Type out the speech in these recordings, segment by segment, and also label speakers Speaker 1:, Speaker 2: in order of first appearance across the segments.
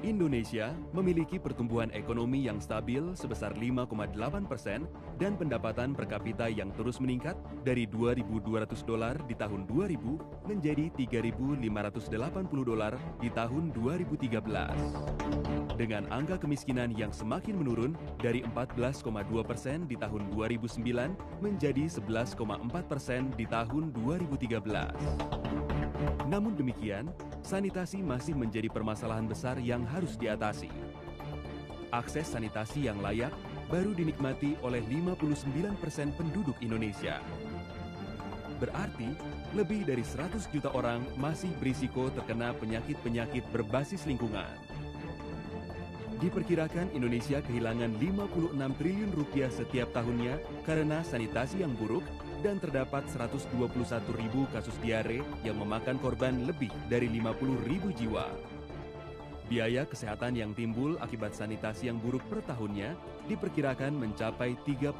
Speaker 1: Indonesia memiliki pertumbuhan ekonomi yang stabil sebesar 5,8% dan pendapatan per kapita yang terus meningkat dari $2.200 di tahun 2000 menjadi $3.580 di tahun 2013. Dengan angka kemiskinan yang semakin menurun dari 14,2% di tahun 2009 menjadi 11,4% di tahun 2013. Namun demikian, sanitasi masih menjadi permasalahan besar yang harus diatasi. Akses sanitasi yang layak baru dinikmati oleh 59% penduduk Indonesia. Berarti, lebih dari 100 juta orang masih berisiko terkena penyakit-penyakit berbasis lingkungan. Diperkirakan Indonesia kehilangan 56 triliun rupiah setiap tahunnya karena sanitasi yang buruk dan terdapat 121.000 kasus diare yang memakan korban lebih dari 50.000 jiwa. Biaya kesehatan yang timbul akibat sanitasi yang buruk per tahunnya diperkirakan mencapai 31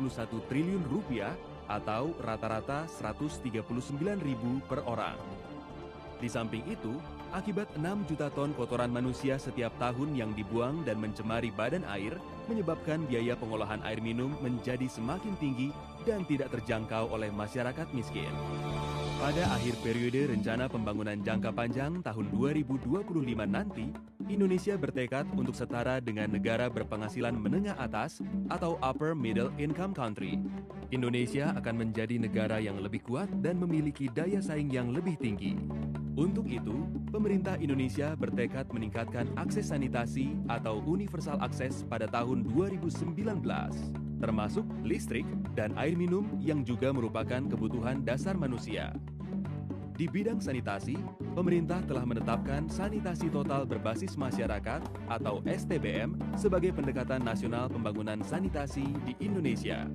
Speaker 1: triliun rupiah atau rata-rata 139.000 per orang. Di samping itu, akibat 6 juta ton kotoran manusia setiap tahun yang dibuang dan mencemari badan air, menyebabkan biaya pengolahan air minum menjadi semakin tinggi dan tidak terjangkau oleh masyarakat miskin. Pada akhir periode rencana pembangunan jangka panjang tahun 2025 nanti, Indonesia bertekad untuk setara dengan negara berpenghasilan menengah atas atau Upper Middle Income Country. Indonesia akan menjadi negara yang lebih kuat dan memiliki daya saing yang lebih tinggi. Untuk itu, pemerintah Indonesia bertekad meningkatkan akses sanitasi atau universal akses pada tahun 2019, termasuk listrik dan air minum yang juga merupakan kebutuhan dasar manusia. Di bidang sanitasi, pemerintah telah menetapkan sanitasi total berbasis masyarakat atau STBM sebagai pendekatan nasional pembangunan sanitasi di Indonesia.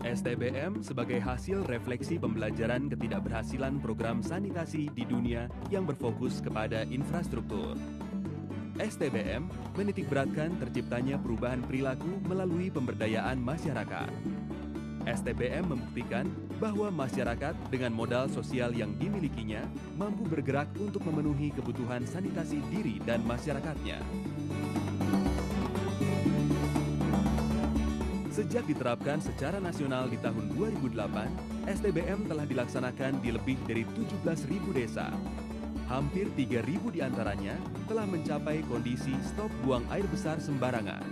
Speaker 1: STBM sebagai hasil refleksi pembelajaran ketidakberhasilan program sanitasi di dunia yang berfokus kepada infrastruktur. STBM menitikberatkan terciptanya perubahan perilaku melalui pemberdayaan masyarakat. STBM membuktikan bahwa masyarakat dengan modal sosial yang dimilikinya mampu bergerak untuk memenuhi kebutuhan sanitasi diri dan masyarakatnya. Sejak diterapkan secara nasional di tahun 2008, STBM telah dilaksanakan di lebih dari 17.000 desa. Hampir 3.000 diantaranya telah mencapai kondisi stop buang air besar sembarangan.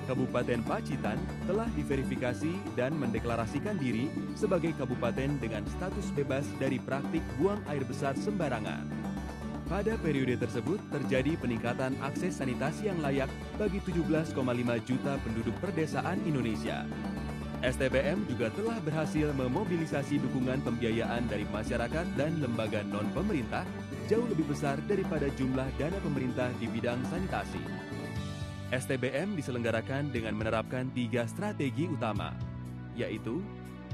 Speaker 1: Kabupaten Pacitan telah diverifikasi dan mendeklarasikan diri sebagai kabupaten dengan status bebas dari praktik buang air besar sembarangan. Pada periode tersebut terjadi peningkatan akses sanitasi yang layak bagi 17,5 juta penduduk perdesaan Indonesia. STBM juga telah berhasil memobilisasi dukungan pembiayaan dari masyarakat dan lembaga non-pemerintah jauh lebih besar daripada jumlah dana pemerintah di bidang sanitasi. STBM diselenggarakan dengan menerapkan 3 strategi utama, yaitu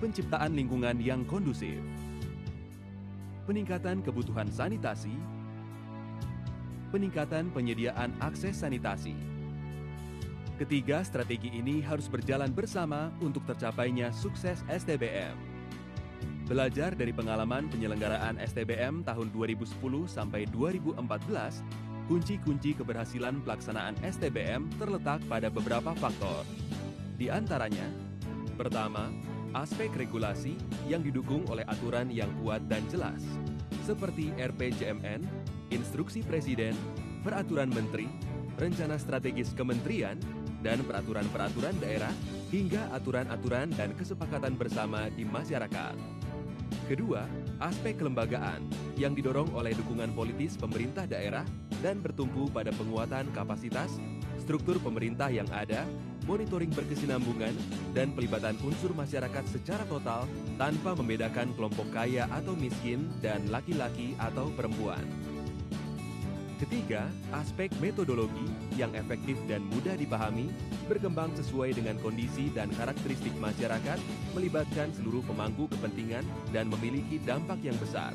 Speaker 1: penciptaan lingkungan yang kondusif, peningkatan kebutuhan sanitasi, peningkatan penyediaan akses sanitasi. Ketiga strategi ini harus berjalan bersama untuk tercapainya sukses STBM. Belajar dari pengalaman penyelenggaraan STBM tahun 2010 sampai 2014, kunci-kunci keberhasilan pelaksanaan STBM terletak pada beberapa faktor. Di antaranya, pertama, aspek regulasi yang didukung oleh aturan yang kuat dan jelas, seperti RPJMN, Instruksi Presiden, Peraturan Menteri, Rencana Strategis Kementerian, dan peraturan-peraturan daerah, hingga aturan-aturan dan kesepakatan bersama di masyarakat. Kedua, aspek kelembagaan yang didorong oleh dukungan politis pemerintah daerah dan bertumpu pada penguatan kapasitas, struktur pemerintah yang ada, monitoring berkesinambungan, dan pelibatan unsur masyarakat secara total tanpa membedakan kelompok kaya atau miskin dan laki-laki atau perempuan. Ketiga, aspek metodologi yang efektif dan mudah dipahami, berkembang sesuai dengan kondisi dan karakteristik masyarakat, melibatkan seluruh pemangku kepentingan dan memiliki dampak yang besar,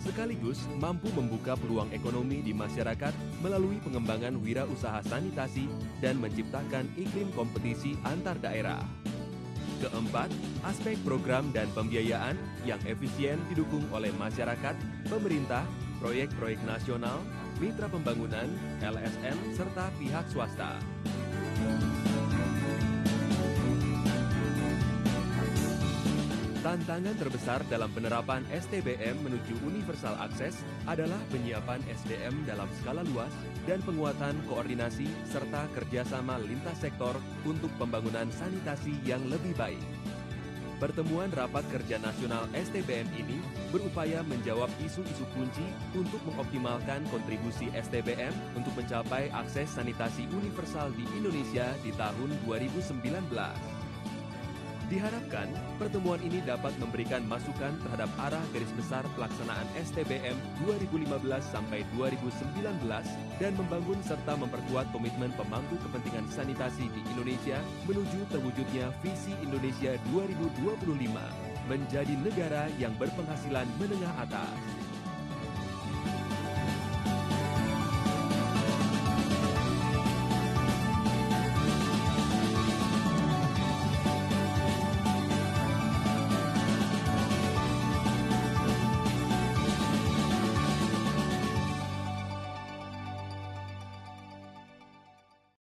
Speaker 1: sekaligus mampu membuka peluang ekonomi di masyarakat melalui pengembangan wirausaha sanitasi dan menciptakan iklim kompetisi antar daerah. Keempat, aspek program dan pembiayaan yang efisien didukung oleh masyarakat, pemerintah, proyek-proyek nasional, mitra pembangunan, LSM, serta pihak swasta. Tantangan terbesar dalam penerapan STBM menuju universal akses adalah penyiapan SDM dalam skala luas dan penguatan koordinasi serta kerjasama lintas sektor untuk pembangunan sanitasi yang lebih baik. Pertemuan Rapat Kerja Nasional STBM ini berupaya menjawab isu-isu kunci untuk mengoptimalkan kontribusi STBM untuk mencapai akses sanitasi universal di Indonesia di tahun 2019. Diharapkan, pertemuan ini dapat memberikan masukan terhadap arah garis besar pelaksanaan STBM 2015 sampai 2019 dan membangun serta memperkuat komitmen pemangku kepentingan sanitasi di Indonesia menuju terwujudnya visi Indonesia 2025 menjadi negara yang berpenghasilan menengah atas.